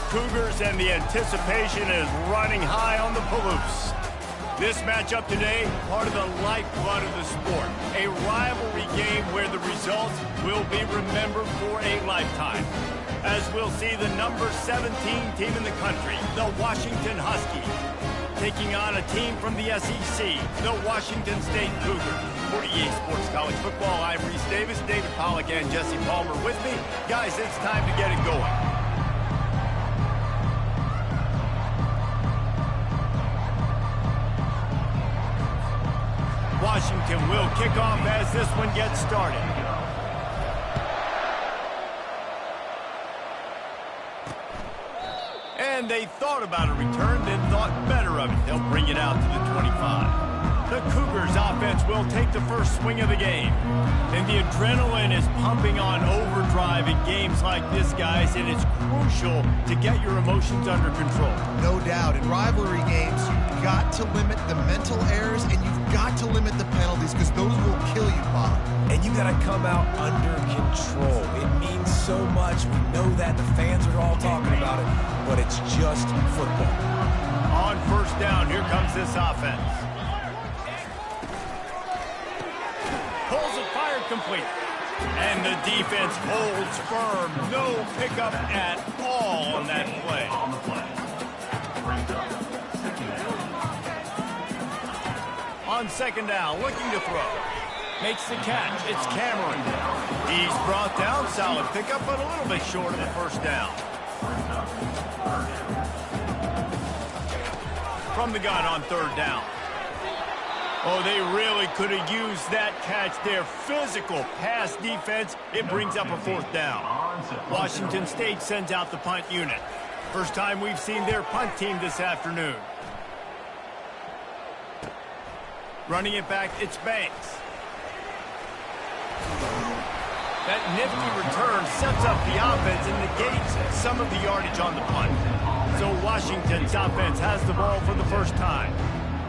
Cougars, and the anticipation is running high on the Palouse. This matchup today, part of the lifeblood of the sport. A rivalry game where the results will be remembered for a lifetime. As we'll see the number 17 team in the country, the Washington Huskies, taking on a team from the SEC, the Washington State Cougars. 48 Sports College Football, I'm Reese Davis, David Pollack, and Jesse Palmer with me. Guys, it's time to get it going. Washington will kick off as this one gets started. And they thought about a return, then thought better of it. They'll bring it out to the 25. The Cougars offense will take the first swing of the game. And the adrenaline is pumping on overdrive in games like this, guys, and it's crucial to get your emotions under control. No doubt. In rivalry games, you've got to limit the mental errors, and you've got to limit the penalties, because those will kill you, Bob. And you got to come out under control. It means so much. We know that. The fans are all talking about it, but it's just football. On first down, here comes this offense. Pulls it, fired complete. And the defense holds firm. No pickup at all on that play. On second down, looking to throw. Makes the catch. It's Cameron. He's brought down. Solid pickup, but a little bit short of the first down. From the gun on third down. Oh, they really could have used that catch there. Physical pass defense. It brings up a fourth down. Washington State sends out the punt unit. First time we've seen their punt team this afternoon. Running it back, it's Banks. That nifty return sets up the offense and negates some of the yardage on the punt. So Washington's offense has the ball for the first time.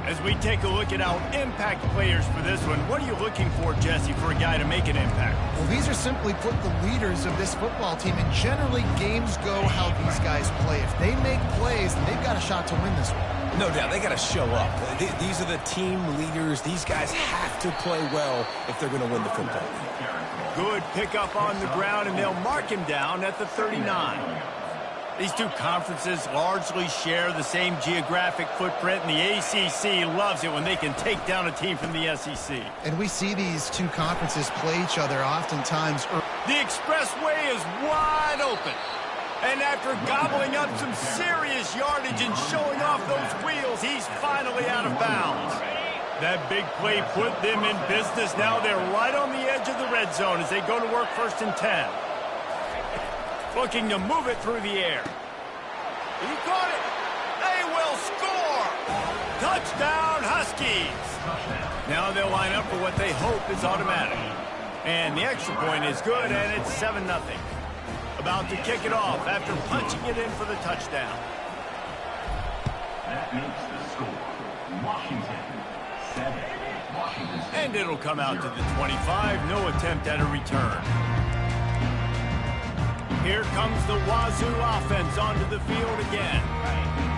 As we take a look at our impact players for this one, what are you looking for, Jesse, for a guy to make an impact? Well, these are simply put the leaders of this football team, and generally games go how these guys play. If they make plays, then they've got a shot to win this one. No doubt, they got to show up. These are the team leaders. These guys have to play well if they're going to win the football. Good pickup on the ground, and they'll mark him down at the 39. These two conferences largely share the same geographic footprint, and the ACC loves it when they can take down a team from the SEC. And we see these two conferences play each other oftentimes. The expressway is wide open. And after gobbling up some serious yardage and showing off those wheels, he's finally out of bounds. That big play put them in business. Now they're right on the edge of the red zone as they go to work first and 10. Looking to move it through the air. He caught it. They will score. Touchdown, Huskies. Now they'll line up for what they hope is automatic. And the extra point is good, and it's 7-0. About to kick it off after punching it in for the touchdown. That makes the score Washington 7. Washington State and it'll come out to the 25. No attempt at a return. Here comes the Wazoo offense onto the field again.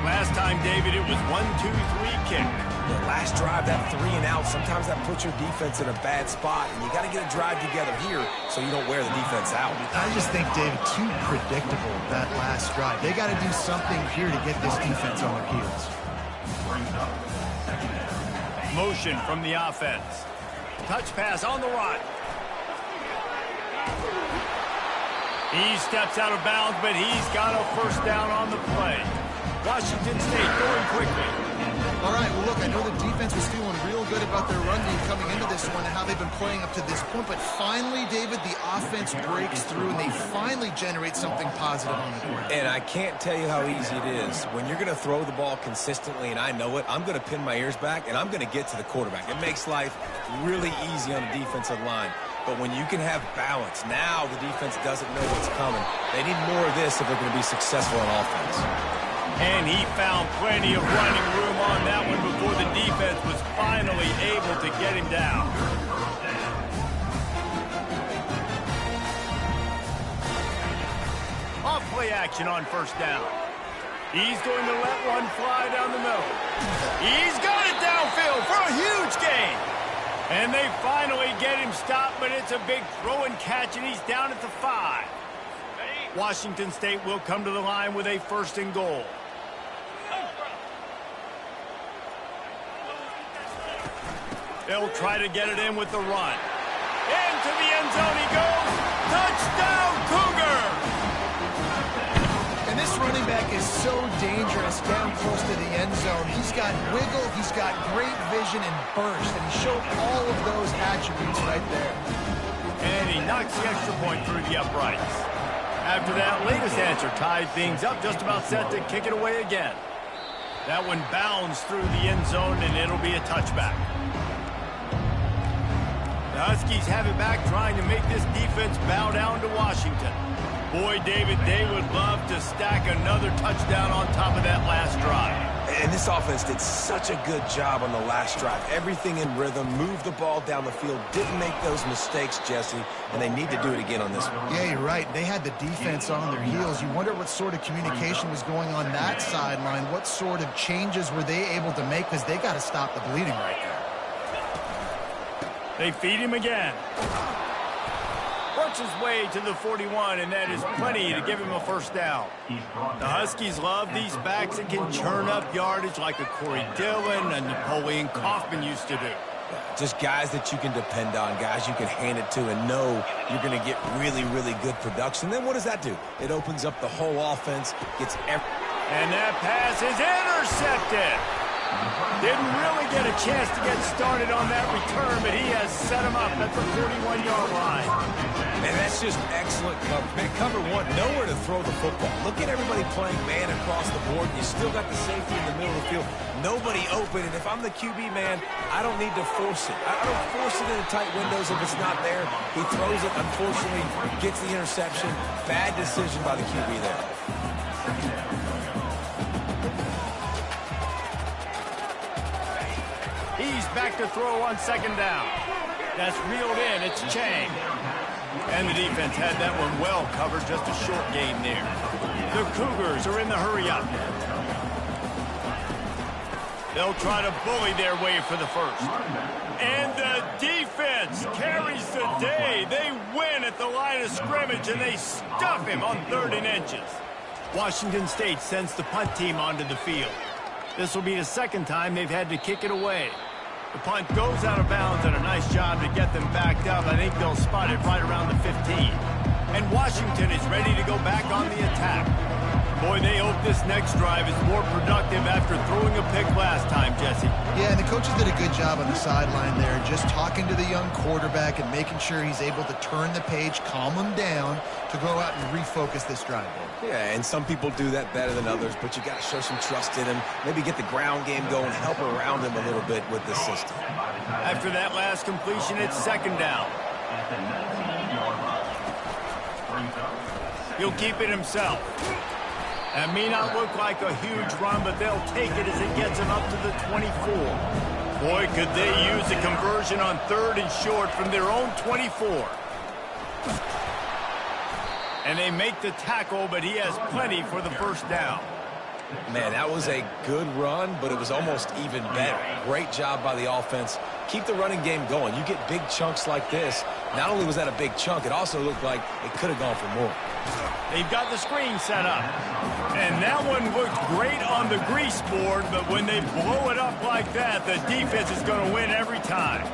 Last time, David, it was 1-2-3 kick. The last drive, that 3 and out, sometimes that puts your defense in a bad spot, and you got to get a drive together here so you don't wear the defense out. I just think, David, too predictable, that last drive. They got to do something here to get this defense on their heels. Motion from the offense. Touch pass on the run. He steps out of bounds, but he's got a first down on the play. Washington State going quickly. All right, well, look, I know the defense was feeling real good about their run game coming into this one and how they've been playing up to this point, but finally, David, the offense breaks through and they finally generate something positive on the ground. And I can't tell you how easy it is. When you're going to throw the ball consistently, and I know it, I'm going to pin my ears back, and I'm going to get to the quarterback. It makes life really easy on the defensive line. But when you can have balance, now the defense doesn't know what's coming. They need more of this if they're going to be successful on offense. And he found plenty of running room on that one before the defense was finally able to get him down. Off play action on first down. He's going to let one fly down the middle. He's got it downfield for a huge gain. And they finally get him stopped, but it's a big throw and catch, and he's down at the 5. Washington State will come to the line with a 1st and goal. They'll try to get it in with the run. Into the end zone he goes. Touchdown, Cougar! And this running back is so dangerous down close to the end zone. He's got wiggle, he's got great vision and burst, and he showed all of those attributes right there. And he knocks the extra point through the uprights. After that latest answer tied things up, just about set to kick it away again. That one bounds through the end zone, and it'll be a touchback. The Huskies have it back, trying to make this defense bow down to Washington. Boy, David, they would love to stack another touchdown on top of that last drive. And this offense did such a good job on the last drive. Everything in rhythm, moved the ball down the field, didn't make those mistakes, Jesse, and they need to do it again on this one. Yeah, you're right. They had the defense on their heels. You wonder what sort of communication was going on that sideline. What sort of changes were they able to make, because they got to stop the bleeding right there. They feed him again. Works his way to the 41, and that is plenty to give him a 1st down. The Huskies love these backs that can churn up yardage like a Corey Dillon and Napoleon Kaufman used to do. Just guys that you can depend on, guys you can hand it to and know you're going to get really, really good production. Then what does that do? It opens up the whole offense, gets and that pass is intercepted. Didn't really get a chance to get started on that return, but he has set him up at the 41-yard line. And that's just excellent coverage. Man, cover one, nowhere to throw the football. Look at everybody playing man across the board. You still got the safety in the middle of the field. Nobody open, and if I'm the QB, man, I don't need to force it. I don't force it into tight windows if it's not there. He throws it, unfortunately, gets the interception. Bad decision by the QB there. He's back to throw on 2nd down. That's reeled in. It's Chang. And the defense had that one well covered. Just a short gain there. The Cougars are in the hurry-up. They'll try to bully their way for the 1st. And the defense carries the day. They win at the line of scrimmage, and they stuff him on 3rd and inches. Washington State sends the punt team onto the field. This will be the 2nd time they've had to kick it away. The punt goes out of bounds, and a nice job to get them backed up. I think they'll spot it right around the 15. And Washington is ready to go back on the attack. Boy, they hope this next drive is more productive after throwing a pick last time, Jesse. Yeah, and the coaches did a good job on the sideline there, just talking to the young quarterback and making sure he's able to turn the page, calm him down, to go out and refocus this drive. Yeah, and some people do that better than others, but you got to show some trust in him. Maybe get the ground game going, help around him a little bit with the system. After that last completion, it's 2nd down. He'll keep it himself. That may not look like a huge run, but they'll take it as it gets him up to the 24. Boy, could they use a conversion on 3rd and short from their own 24. And they make the tackle, but he has plenty for the 1st down. Man, that was a good run, but it was almost even better. Great job by the offense. Keep the running game going. You get big chunks like this. Not only was that a big chunk, it also looked like it could have gone for more. They've got the screen set up. And that one looked great on the grease board, but when they blow it up like that, the defense is going to win every time.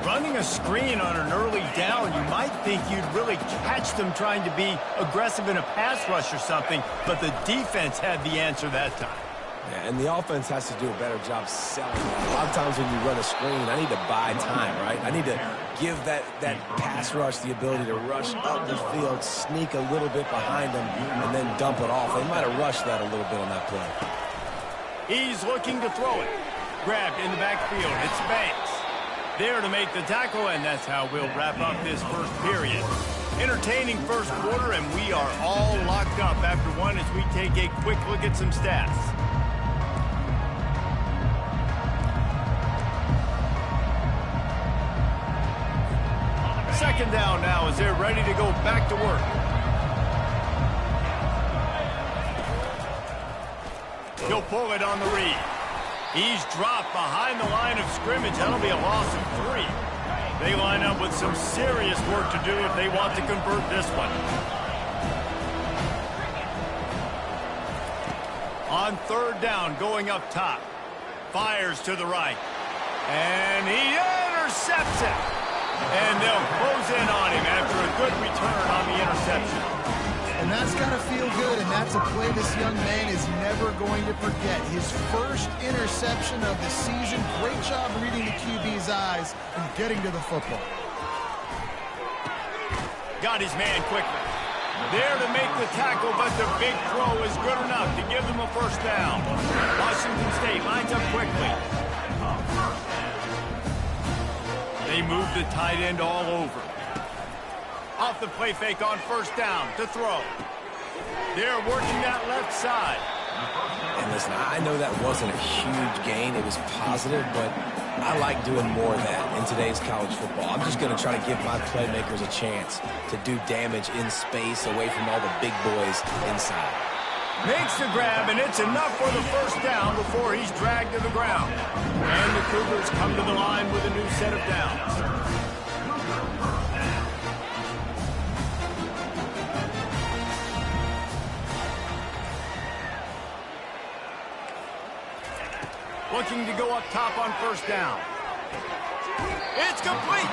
Running a screen on an early down, you might think you'd really catch them trying to be aggressive in a pass rush or something, but the defense had the answer that time. Yeah, and the offense has to do a better job selling. A lot of times when you run a screen, I need to buy time, right? I need to give that pass rush the ability to rush up the field, sneak a little bit behind them, and then dump it off. They might have rushed that a little bit on that play. He's looking to throw it. Grabbed in the backfield. It's Banks. There to make the tackle, and that's how we'll wrap up this 1st period. Entertaining 1st quarter, and we are all locked up after one as we take a quick look at some stats. Second down now as they're ready to go back to work. He'll pull it on the read. He's dropped behind the line of scrimmage. That'll be a loss of 3. They line up with some serious work to do if they want to convert this one. On 3rd down, going up top. Fires to the right. And he intercepts it. And they'll close in on him after a good return on the interception. And that's got to feel good, and that's a play this young man is never going to forget. His first interception of the season. Great job reading the QB's eyes and getting to the football. Got his man quickly. There to make the tackle, but the big throw is good enough to give them a first down. Washington State lines up quickly. They move the tight end all over. Off the play fake on 1st down to throw. They're working that left side. And listen, I know that wasn't a huge gain. It was positive, but I like doing more of that in today's college football. I'm just going to try to give my playmakers a chance to do damage in space away from all the big boys inside. Makes the grab, and it's enough for the first down before he's dragged to the ground. And the Cougars come to the line with a new set of downs. Looking to go up top on 1st down. It's complete.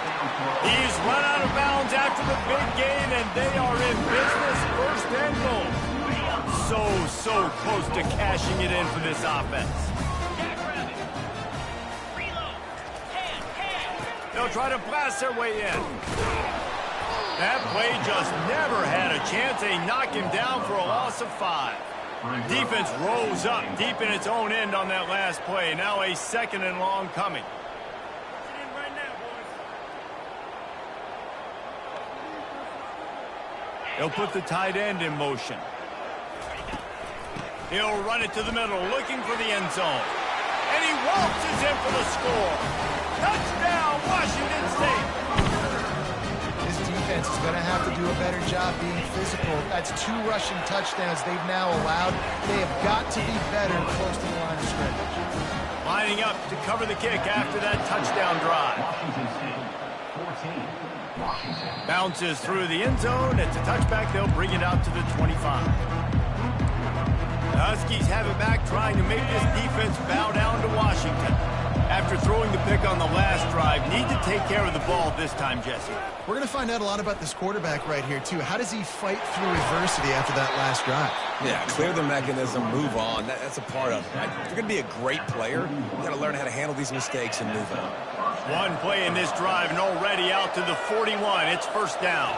He's run out of bounds after the big gain, and they are in business, 1st and goal. So close to cashing it in for this offense. They'll try to blast their way in. That play just never had a chance. They knock him down for a loss of 5. Defense rolls up deep in its own end on that last play. Now a 2nd and long coming. They'll put the tight end in motion. He'll run it to the middle, looking for the end zone. And he waltzes in for the score. Touchdown, Washington State. This defense is going to have to do a better job being physical. That's 2 rushing touchdowns they've now allowed. They have got to be better close to the line of scrimmage. Lining up to cover the kick after that touchdown drive. Washington State, 14. Washington. Bounces through the end zone. It's a touchback. They'll bring it out to the 25. The Huskies have it back, trying to make this defense bow down to Washington. After throwing the pick on the last drive, need to take care of the ball this time, Jesse. We're going to find out a lot about this quarterback right here, too. How does he fight through adversity after that last drive? Yeah, clear the mechanism, move on. That's a part of it, right? If you're going to be a great player, you got to learn how to handle these mistakes and move on. One play in this drive and already out to the 41. It's 1st down.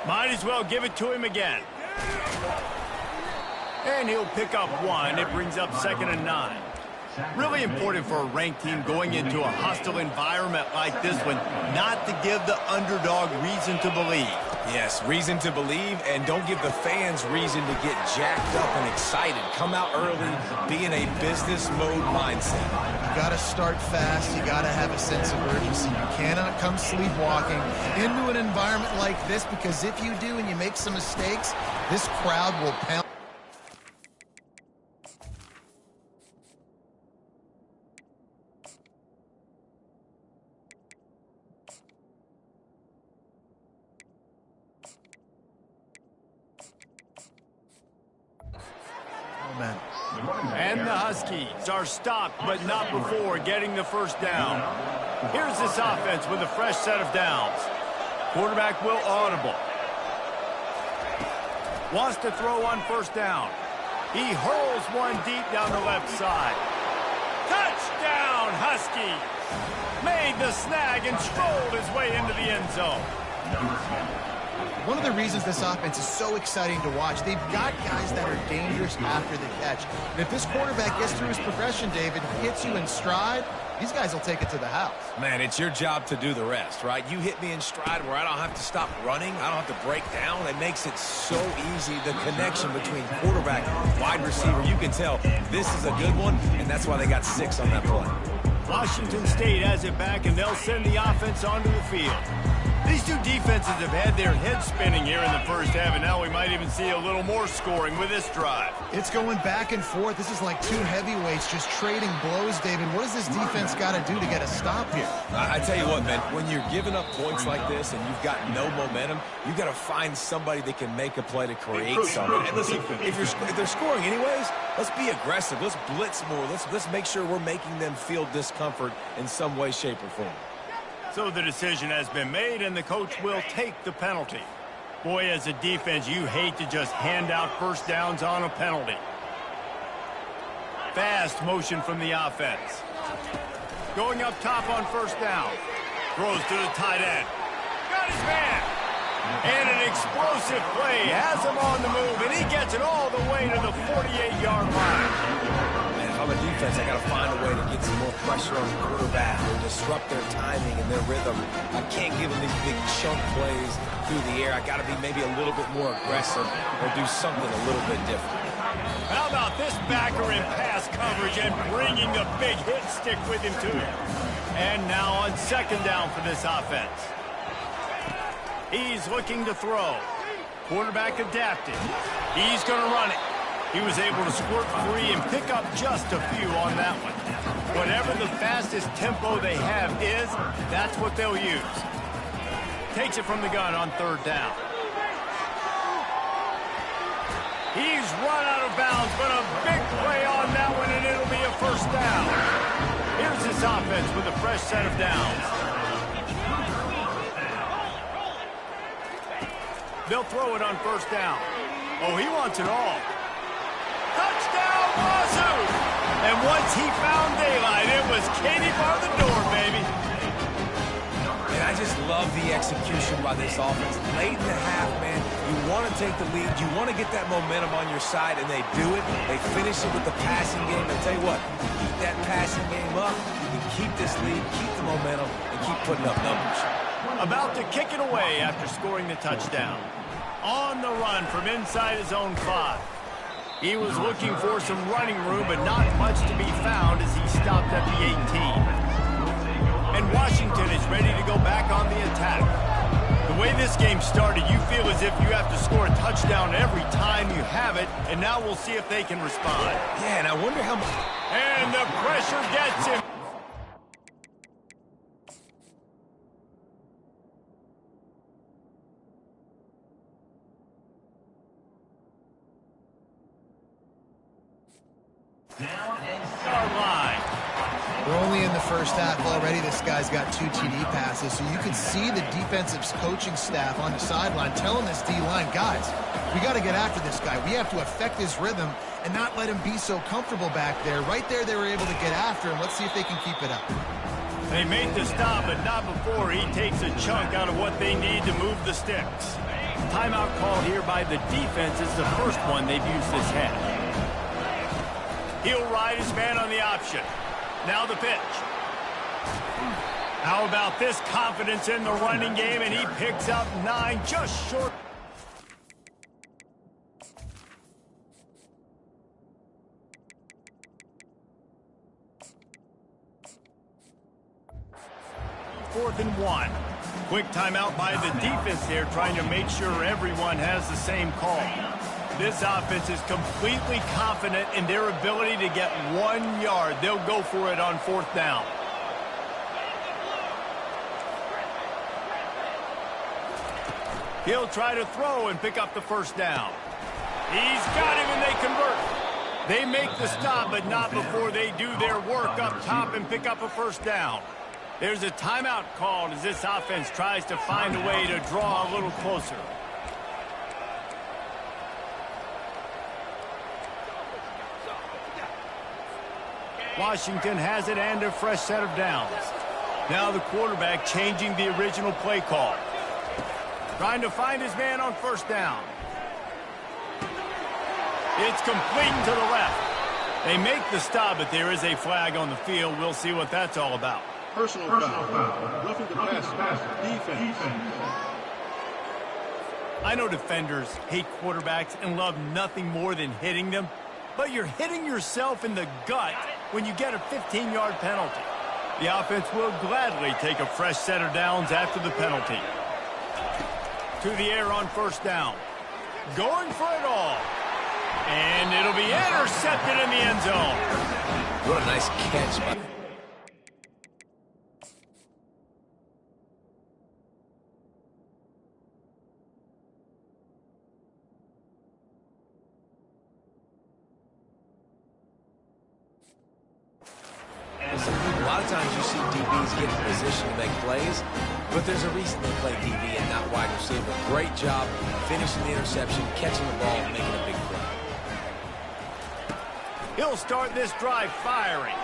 Might as well give it to him again. And he'll pick up 1. It brings up 2nd and 9. Really important for a ranked team going into a hostile environment like this one, not to give the underdog reason to believe. Yes, reason to believe, and don't give the fans reason to get jacked up and excited. Come out early, be in a business mode mindset. You got to start fast. You got to have a sense of urgency. You cannot come sleepwalking into an environment like this, because if you do and you make some mistakes, this crowd will pound. And the Huskies are stopped, but not before getting the first down. Here's this offense with a fresh set of downs. Quarterback will audible. Wants to throw on 1st down. He hurls one deep down the left side. Touchdown, Huskies! Made the snag and strolled his way into the end zone. One of the reasons this offense is so exciting to watch, they've got guys that are dangerous after the catch. And if this quarterback gets through his progression, David, hits you in stride, these guys will take it to the house. Man, it's your job to do the rest, right? You hit me in stride where I don't have to stop running. I don't have to break down. It makes it so easy, the connection between quarterback and wide receiver. You can tell this is a good one, and that's why they got 6 on that play. Washington State has it back, and they'll send the offense onto the field. These two defenses have had their heads spinning here in the first half, and now we might even see a little more scoring with this drive. It's going back and forth. This is like two heavyweights just trading blows, David. What does this defense got to do to get a stop here? I tell you what, man, when you're giving up points like this and you've got no momentum, you've got to find somebody that can make a play to create something. And listen, if they're scoring anyways, let's be aggressive. Let's blitz more. Let's make sure we're making them feel discomfort in some way, shape, or form. So the decision has been made, and the coach will take the penalty. Boy, as a defense, you hate to just hand out first downs on a penalty. Fast motion from the offense. Going up top on first down. Throws to the tight end. Got his man. And an explosive play has him on the move, and he gets it all the way to the 48-yard line. If I'm a defense, I got to find a way to get some more pressure on the quarterback or disrupt their timing and their rhythm. I can't give them these big chunk plays through the air. I got to be maybe a little bit more aggressive or do something a little bit different. How about this backer in pass coverage and bringing the big hit stick with him too? And now on second down for this offense. He's looking to throw. Quarterback adapted. He's going to run it. He was able to squirt free and pick up just a few on that one. Whatever the fastest tempo they have is, that's what they'll use. Takes it from the gun on third down. He's run out of bounds, but a big play on that one, and it'll be a first down. Here's this offense with a fresh set of downs. They'll throw it on first down. Oh, he wants it all. Touchdown, Wazoo! And once he found daylight, it was Katie bar the door, baby. And I just love the execution by this offense. Late in the half, man, you want to take the lead. You want to get that momentum on your side, and they do it. They finish it with the passing game. And tell you what, keep that passing game up. You can keep this lead, keep the momentum, and keep putting up numbers. About to kick it away after scoring the touchdown. On the run from inside his own 5. He was looking for some running room, but not much to be found as he stopped at the 18. And Washington is ready to go back on the attack. The way this game started, you feel as if you have to score a touchdown every time you have it, and now we'll see if they can respond. Yeah, and I wonder how much... And the pressure gets him. We're only in the first half already. This guy's got 2 TD passes, so you can see the defensive coaching staff on the sideline telling this D-line, guys, we got to get after this guy. We have to affect his rhythm and not let him be so comfortable back there. Right there, they were able to get after him. Let's see if they can keep it up. They made the stop, but not before he takes a chunk out of what they need to move the sticks. Timeout call here by the defense is the first one they've used this half. He'll ride his man on the option. Now the pitch. How about this confidence in the running game, and he picks up 9, just short. Fourth and 1. Quick timeout by the defense here, trying to make sure everyone has the same call. This offense is completely confident in their ability to get 1 yard. They'll go for it on fourth down. He'll try to throw and pick up the first down. He's got him, and they convert. They make the stop, but not before they do their work up top and pick up a first down. There's a timeout called as this offense tries to find a way to draw a little closer. Washington has it and a fresh set of downs. Now the quarterback changing the original play call. Trying to find his man on first down. It's complete to the left. They make the stop, but there is a flag on the field. We'll see what that's all about. Personal foul. Roughing the pass. Defense. I know defenders hate quarterbacks and love nothing more than hitting them, but you're hitting yourself in the gut when you get a 15-yard penalty. The offense will gladly take a fresh set of downs after the penalty. to the air on first down. Going for it all. And it'll be intercepted in the end zone. What a nice catch. A lot of times you see DBs get in position to make plays, but there's a reason they play DB and not wide receiver. Great job finishing the interception, catching the ball, and making a big play. He'll start this drive firing.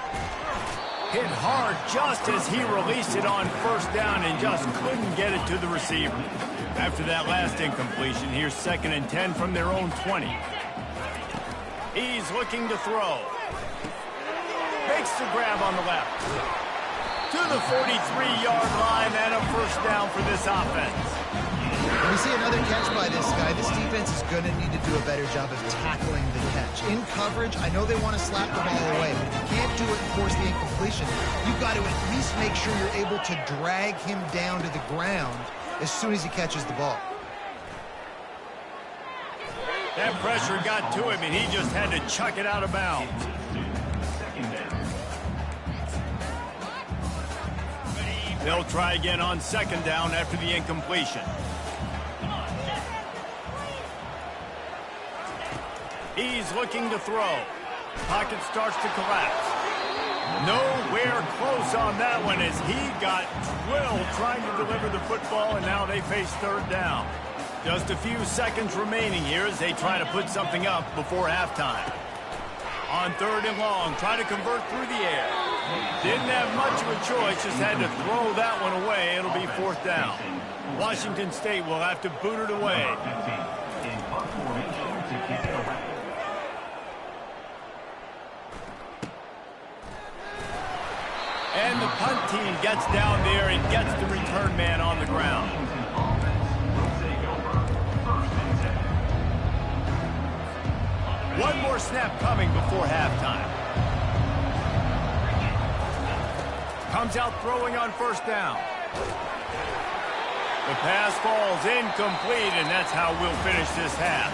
Hit hard just as he released it on first down and just couldn't get it to the receiver. After that last incompletion, here's 2nd and 10 from their own 20. He's looking to throw. Makes the grab on the left. To the 43-yard line and a first down for this offense. When we see another catch by this guy, this defense is going to need to do a better job of tackling the catch. In coverage, I know they want to slap the ball away, but if you can't do it and force the incompletion, you've got to at least make sure you're able to drag him down to the ground as soon as he catches the ball. That pressure got to him, and he just had to chuck it out of bounds. They'll try again on 2nd down after the incompletion. He's looking to throw. Pocket starts to collapse. Nowhere close on that one as he got drilled trying to deliver the football, and now they face 3rd down. Just a few seconds remaining here as they try to put something up before halftime. On 3rd and long, try to convert through the air. Didn't have much of a choice, just had to throw that one away. It'll be 4th down. Washington State will have to boot it away. And the punt team gets down there and gets the return man on the ground. One more snap coming before halftime. Comes out throwing on first down. The pass falls incomplete, and that's how we'll finish this half.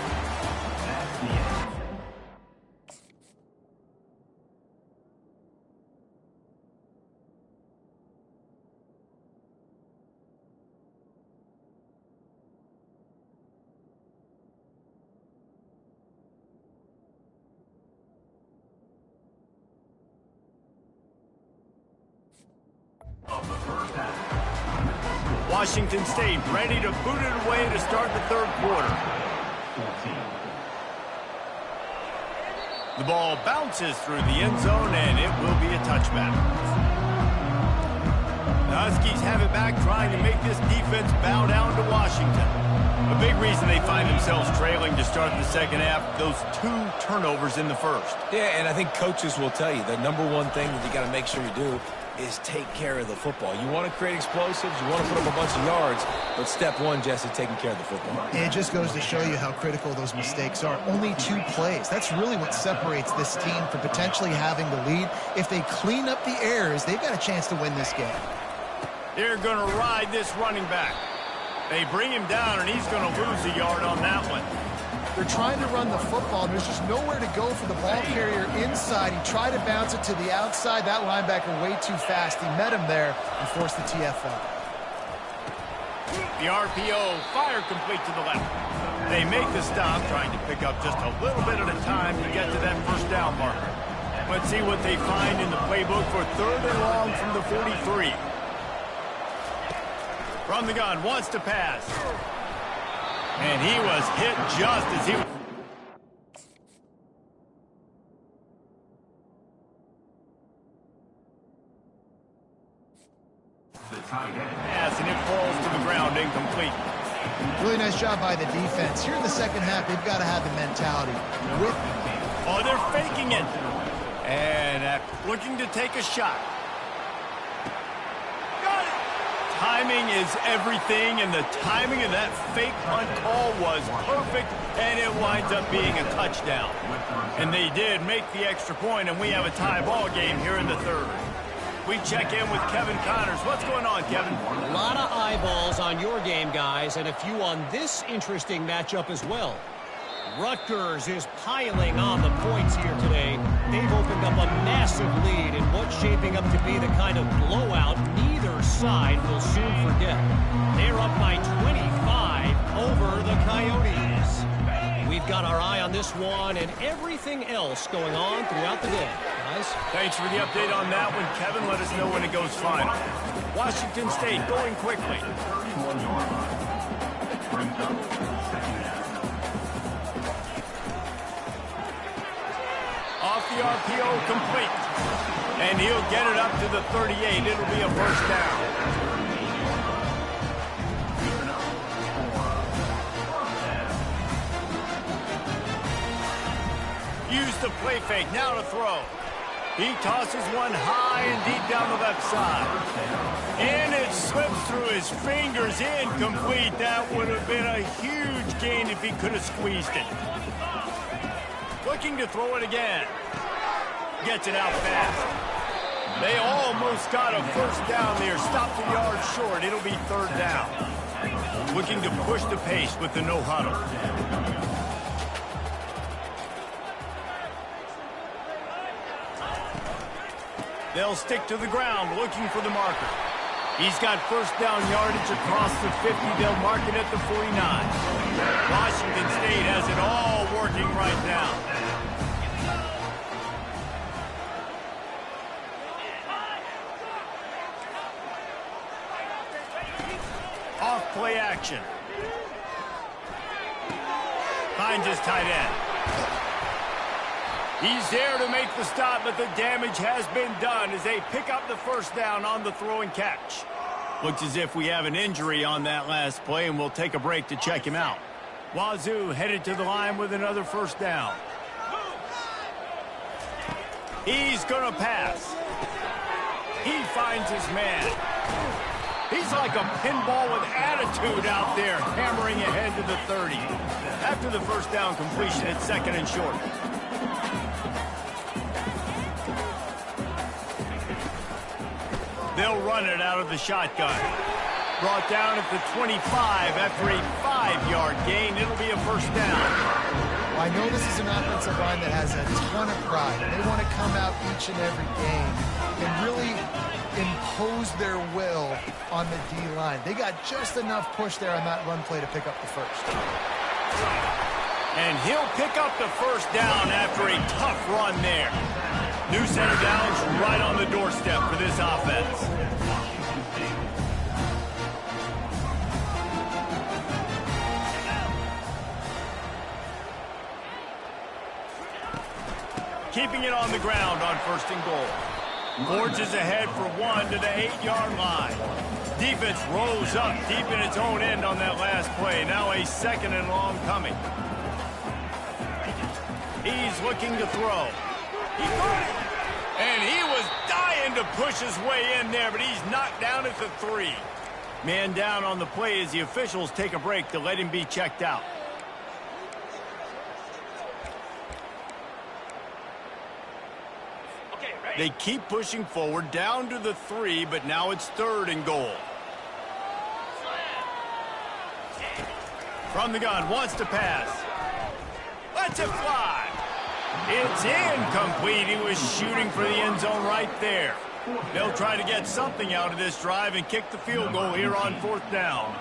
Washington State ready to boot it away to start the 3rd quarter. The ball bounces through the end zone, and it will be a touchback. The Huskies have it back, trying to make this defense bow down to Washington. A big reason they find themselves trailing to start the 2nd half, those 2 turnovers in the 1st. Yeah, and I think coaches will tell you the number one thing that you got to make sure you do is take care of the football. You want to create explosives, you want to put up a bunch of yards, but step one, Jesse, taking care of the football. It just goes to show you how critical those mistakes are. Only 2 plays. That's really what separates this team from potentially having the lead. If they clean up the errors, they've got a chance to win this game. They're going to ride this running back. They bring him down, and he's going to lose a yard on that one. They're trying to run the football, and there's just nowhere to go for the ball carrier inside. He tried to bounce it to the outside. That linebacker way too fast. He met him there and forced the TFL. The RPO fire complete to the left. They make the stop, trying to pick up just a little bit at a time to get to that first down marker. Let's see what they find in the playbook for 3rd and long from the 43. From the gun, wants to pass. And he was hit just as he... Pass, and it falls to the ground, incomplete. Really nice job by the defense. Here in the 2nd half, they've got to have the mentality. Oh, they're faking it. And looking to take a shot. Timing is everything, and the timing of that fake punt call was perfect, and it winds up being a touchdown. And they did make the extra point, and we have a tie ball game here in the 3rd. We check in with Kevin Connors. What's going on, Kevin? A lot of eyeballs on your game, guys, and a few on this interesting matchup as well. Rutgers is piling on the points here today. They've opened up a massive lead in what's shaping up to be the kind of blowout neither side will soon forget. They're up by 25 over the Coyotes. We've got our eye on this one and everything else going on throughout the day. Guys, thanks for the update on that one, Kevin. Let us know when it goes final. Washington State going quickly. 31 yards. Brings up second down. Off the RPO, complete. And he'll get it up to the 38. It'll be a first down. Use the play fake, now to throw. He tosses one high and deep down the left side. And it slips through his fingers, incomplete. That would have been a huge gain if he could have squeezed it. Looking to throw it again. Gets it out fast. They almost got a first down there. Stopped a yard short. It'll be third down. Looking to push the pace with the no huddle. They'll stick to the ground, looking for the marker. He's got first down yardage across the 50. They'll mark it at the 49. Washington State has it all working right now. Off play action. Finds his tight end. He's there to make the stop, but the damage has been done as they pick up the first down on the throw and catch. Looks as if we have an injury on that last play, and we'll take a break to check him out. Wazoo headed to the line with another first down. He's going to pass. He finds his man. He's like a pinball with attitude out there, hammering ahead to the 30. After the first down completion, it's second and short. They'll run it out of the shotgun. Brought down at the 25 after a 5-yard gain. It'll be a first down. Well, I know this is an offensive line that has a ton of pride. They want to come out each and every game and really impose their will on the D-line. They got just enough push there on that run play to pick up the first. And he'll pick up the first down after a tough run there. New set of downs right on the doorstep for this offense. Keeping it on the ground on first and goal. Forges ahead for one to the 8-yard line. Defense rolls up deep in its own end on that last play. Now a second and long coming. He's looking to throw. He got it. And he was dying to push his way in there, but he's knocked down at the 3. Man down on the play as the officials take a break to let him be checked out. They keep pushing forward down to the 3, but now it's third and goal. From the gun, wants to pass. Lets it fly. It's incomplete. He was shooting for the end zone right there. They'll try to get something out of this drive and kick the field goal here on fourth down.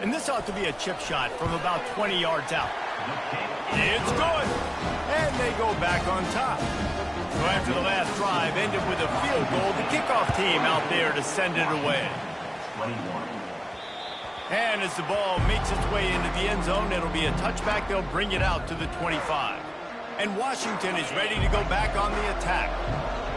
And this ought to be a chip shot from about 20 yards out. It's good. And they go back on top. So after the last drive ended with a field goal, the kickoff team out there to send it away. And as the ball makes its way into the end zone, it'll be a touchback. They'll bring it out to the 25. And Washington is ready to go back on the attack.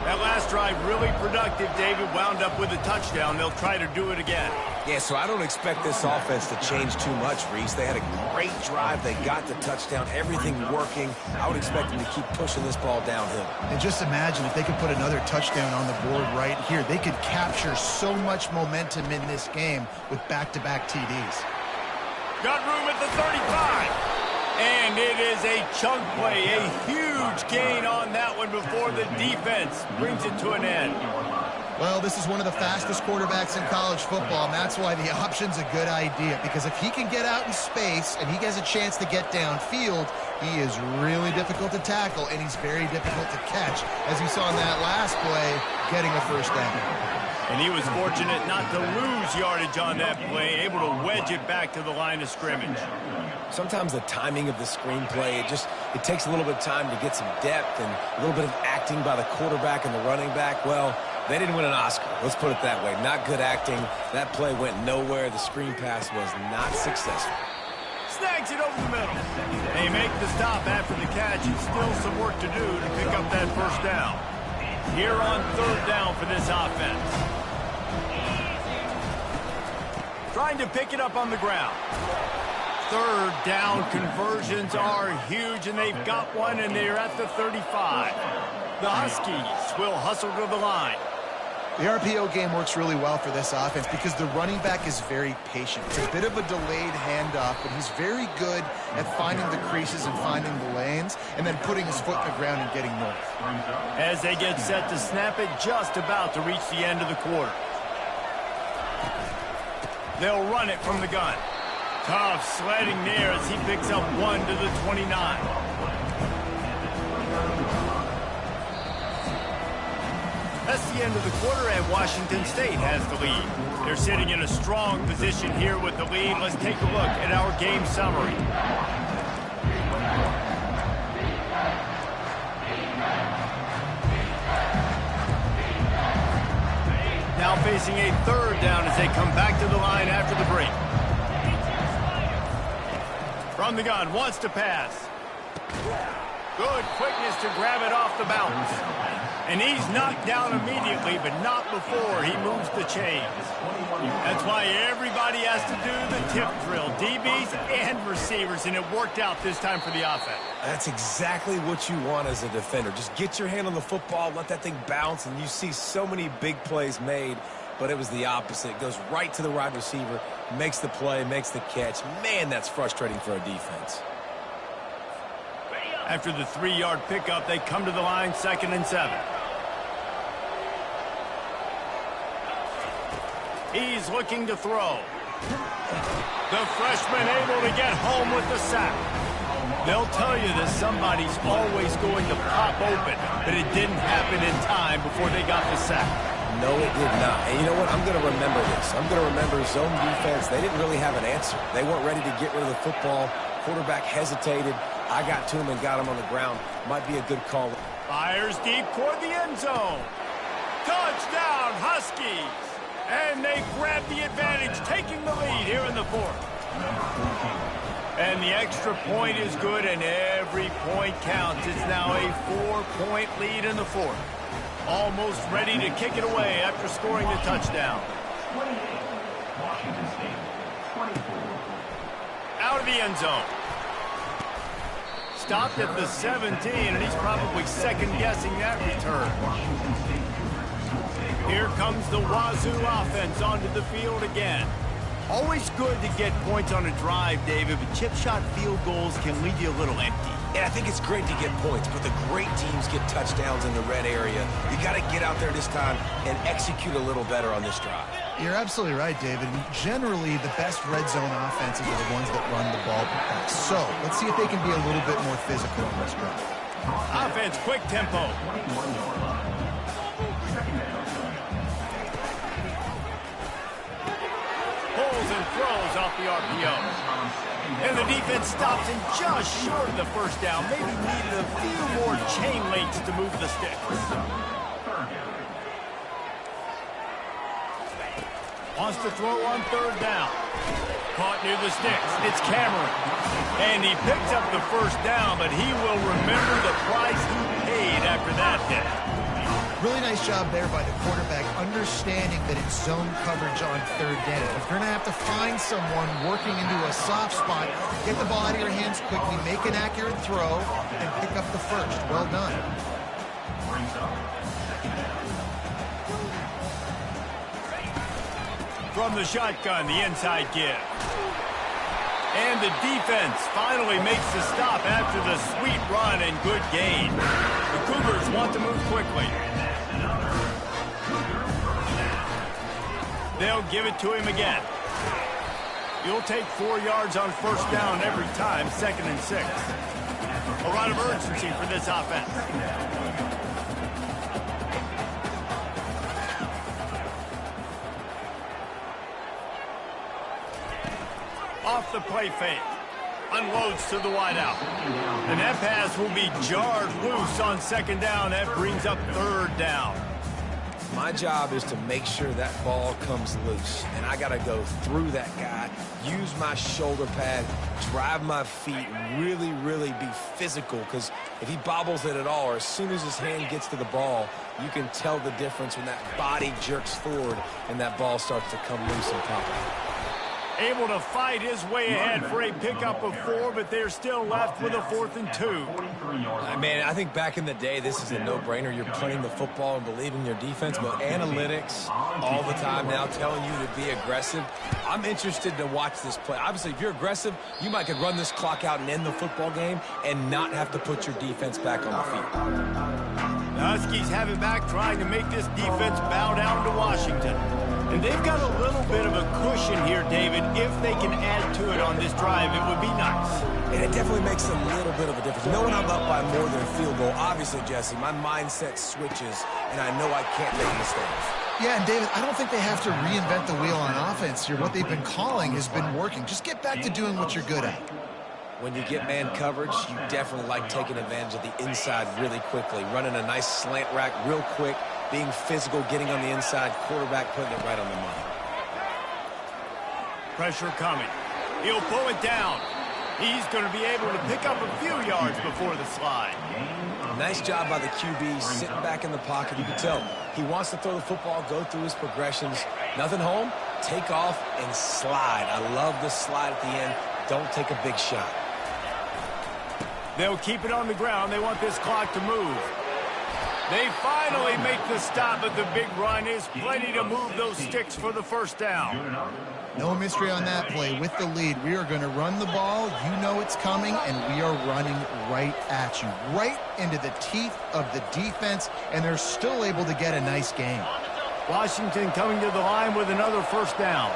That last drive really productive. David wound up with a touchdown. They'll try to do it again. Yeah, so I don't expect this offense to change too much, Reese. They had a great drive. They got the touchdown. Everything working. I would expect them to keep pushing this ball downhill. And just imagine if they could put another touchdown on the board right here. They could capture so much momentum in this game with back-to-back TDs. Got room at the 35. And it is a chunk play, a huge gain on that one before the defense brings it to an end. Well, this is one of the fastest quarterbacks in college football, and that's why the option's a good idea, because if he can get out in space and he has a chance to get downfield, he is really difficult to tackle, and he's very difficult to catch, as you saw in that last play, getting a first down. And he was fortunate not to lose yardage on that play, able to wedge it back to the line of scrimmage. Sometimes the timing of the screenplay, it takes a little bit of time to get some depth and a little bit of acting by the quarterback and the running back. Well, they didn't win an Oscar. Let's put it that way. Not good acting. That play went nowhere. The screen pass was not successful. Snags it over the middle. They make the stop after the catch, and still some work to do to pick up that first down. Here on third down for this offense. Trying to pick it up on the ground. Third down conversions are huge, and they've got one, and they're at the 35. The Huskies will hustle to the line. The RPO game works really well for this offense because the running back is very patient. It's a bit of a delayed handoff, but he's very good at finding the creases and finding the lanes and then putting his foot in the ground and getting north. As they get set to snap it, just about to reach the end of the quarter. They'll run it from the gun. Tough sledding there as he picks up one to the 29. That's the end of the quarter, and Washington State has the lead. They're sitting in a strong position here with the lead. Let's take a look at our game summary. Now facing a third down as they come back to the line after the break. From the gun, wants to pass. Good quickness to grab it off the bounce. And he's knocked down immediately, but not before he moves the chains. That's why everybody has to do the tip drill, DBs and receivers, and it worked out this time for the offense. That's exactly what you want as a defender. Just get your hand on the football, let that thing bounce, and you see so many big plays made, but it was the opposite. It goes right to the wide receiver, makes the play, makes the catch. Man, that's frustrating for a defense. After the 3-yard pickup, they come to the line, 2nd and 7. He's looking to throw. The freshman able to get home with the sack. They'll tell you that somebody's always going to pop open, but it didn't happen in time before they got the sack. No, it did not. And you know what? I'm going to remember this. I'm going to remember zone defense. They didn't really have an answer. They weren't ready to get rid of the football. Quarterback hesitated. I got to him and got him on the ground. Might be a good call. Fires deep toward the end zone. Touchdown, Huskies! And they grab the advantage, taking the lead here in the 4th. And the extra point is good, and every point counts. It's now a 4-point lead in the 4th. Almost ready to kick it away after scoring the touchdown. Out of the end zone. Stopped at the 17, and he's probably second-guessing that return. Here comes the Wazoo offense onto the field again. Always good to get points on a drive, David, but chip shot field goals can leave you a little empty. And I think it's great to get points, but the great teams get touchdowns in the red area. You got to get out there this time and execute a little better on this drive. You're absolutely right, David. Generally, the best red zone offenses are the ones that run the ball best. So, let's see if they can be a little bit more physical on this drive. Offense, quick tempo. Pulls and throws off the RPO. And the defense stops him just short of the first down. Maybe needed a few more chain links to move the sticks. Wants to throw on third down. Caught near the sticks. It's Cameron. And he picks up the first down, but he will remember the price he paid after that hit. Really nice job there by the quarterback, understanding that it's zone coverage on third down. If you're going to have to find someone working into a soft spot, get the ball out of your hands quickly, make an accurate throw, and pick up the first. Well done. From the shotgun, the inside give. And the defense finally makes the stop after the sweet run and good gain. The Cougars want to move quickly. They'll give it to him again. You'll take 4 yards on first down every time, 2nd and 6. A lot of urgency for this offense. Off the play fake. Unloads to the wideout. And that pass will be jarred loose on 2nd down. That brings up 3rd down. My job is to make sure that ball comes loose, and I got to go through that guy, use my shoulder pad, drive my feet, really, really be physical, because if he bobbles it at all, or as soon as his hand gets to the ball, you can tell the difference when that body jerks forward and that ball starts to come loose and pop out. Able to fight his way ahead for a pickup of 4, but they're still left with a 4th and 2. Man, I think back in the day, this is a no-brainer. You're playing the football and believing in your defense, but analytics all the time now telling you to be aggressive. I'm interested to watch this play. Obviously, if you're aggressive, you might could run this clock out and end the football game and not have to put your defense back on the field. The Huskies have it back, trying to make this defense bow down to Washington. And they've got a little bit of a cushion here, David. If they can add to it on this drive, it would be nice. And it definitely makes a little bit of a difference. Knowing I'm up by more than a field goal, obviously, Jesse, my mindset switches, and I know I can't make mistakes. Yeah, and David, I don't think they have to reinvent the wheel on offense here. What they've been calling has been working. Just get back to doing what you're good at. When you get man coverage, you definitely like taking advantage of the inside really quickly, running a nice slant rack real quick, being physical, getting on the inside, quarterback putting it right on the money. Pressure coming. He'll pull it down. He's going to be able to pick up a few yards before the slide. Nice job by the QB, sitting back in the pocket. You can tell he wants to throw the football, go through his progressions. Nothing home, take off, and slide. I love the slide at the end. Don't take a big shot. They'll keep it on the ground. They want this clock to move. They finally make the stop, but the big run is plenty to move those sticks for the 1st down. No mystery on that play. With the lead, we are going to run the ball. You know it's coming, and we are running right at you, right into the teeth of the defense, and they're still able to get a nice game. Washington coming to the line with another 1st down.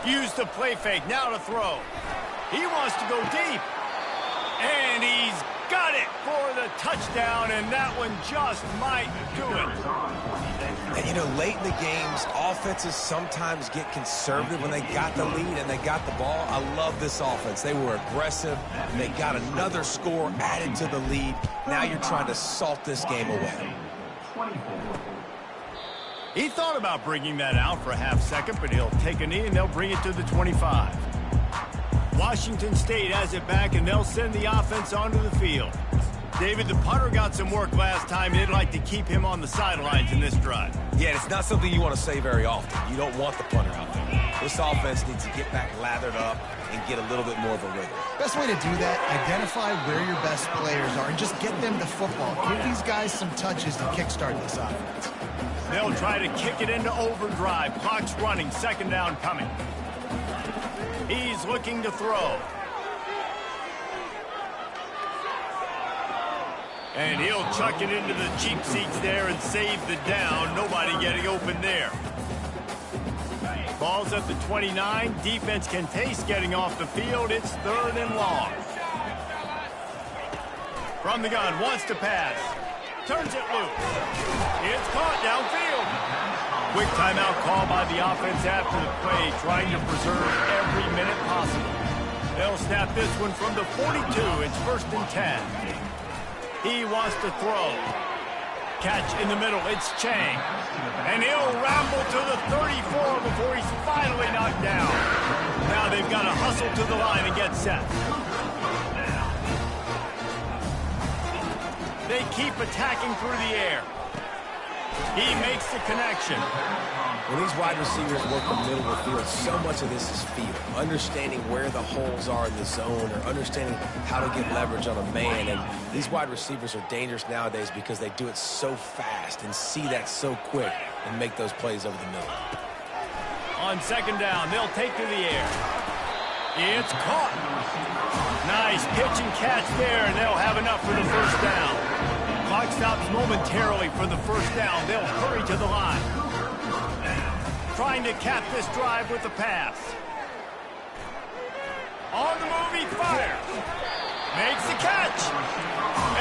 Use the play fake, now to throw. He wants to go deep. And he's got it for the touchdown, and that one just might do it. And, you know, late in the games, offenses sometimes get conservative when they got the lead and they got the ball. I love this offense. They were aggressive, and they got another score added to the lead. Now you're trying to salt this game away. He thought about bringing that out for a half second, but he'll take a knee and they'll bring it to the 25. Washington State has it back, and they'll send the offense onto the field. David, the punter got some work last time. They'd like to keep him on the sidelines in this drive. Yeah, it's not something you want to say very often. You don't want the punter out there. This offense needs to get back lathered up and get a little bit more of a rhythm. Best way to do that, identify where your best players are and just get them the football. Give these guys some touches to kickstart this offense. They'll try to kick it into overdrive. Clock's running, 2nd down coming. He's looking to throw. And he'll chuck it into the cheap seats there and save the down. Nobody getting open there. Ball's at the 29. Defense can taste getting off the field. It's 3rd and long. From the gun, wants to pass. Turns it loose. It's caught downfield. Quick timeout call by the offense after the play, trying to preserve every minute possible. They'll snap this one from the 42. It's 1st and 10. He wants to throw. Catch in the middle. It's Chang. And he'll ramble to the 34 before he's finally knocked down. Now they've got to hustle to the line and get set. They keep attacking through the air. He makes the connection. When these wide receivers work the middle of the field, so much of this is feel. Understanding where the holes are in the zone, or understanding how to get leverage on a man. And these wide receivers are dangerous nowadays because they do it so fast and see that so quick and make those plays over the middle. On 2nd down, they'll take to the air. It's caught. Nice pitch and catch there, and they'll have enough for the 1st down. Clock stops momentarily for the first down. They'll hurry to the line. Trying to cap this drive with the pass. On the move, he fires. Makes the catch.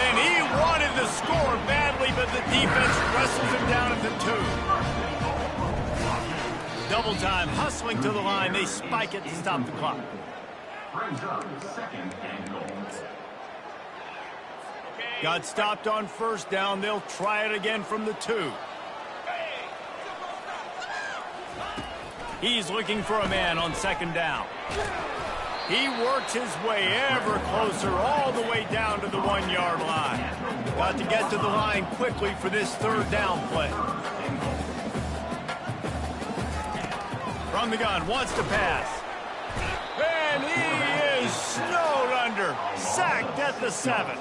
And he wanted the score badly, but the defense wrestles him down at the 2. Double time, hustling to the line. They spike it to stop the clock. Brings up 2nd and goal. Got stopped on first down. They'll try it again from the 2. He's looking for a man on 2nd down. He works his way ever closer all the way down to the 1-yard line. Got to get to the line quickly for this 3rd down play. From the gun, wants to pass. And he is snowed under. Sacked at the 7.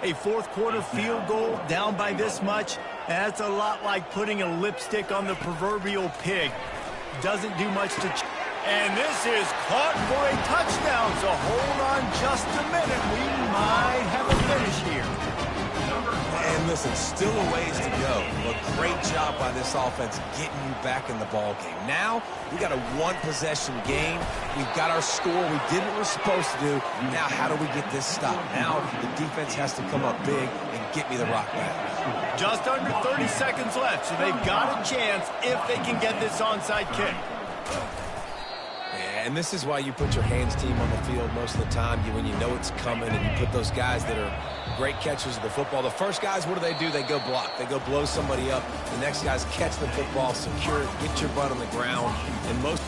A 4th quarter field goal down by this much, that's a lot like putting a lipstick on the proverbial pig. Doesn't do much to... And this is caught for a touchdown, so hold on just a minute. We might have a finish here. And listen, still a ways to go. But great job by this offense getting you back in the ball game. Now, we got a 1-possession game. We've got our score. We did what we're supposed to do. Now, how do we get this stopped? Now, the defense has to come up big and get me the rock back. Just under 30 seconds left, so they've got a chance if they can get this onside kick. And this is why you put your hands team on the field most of the time. When you know it's coming and you put those guys that are great catchers of the football. The first guys, what do? They go block. They go blow somebody up. The next guys catch the football, secure it, get your butt on the ground. And most...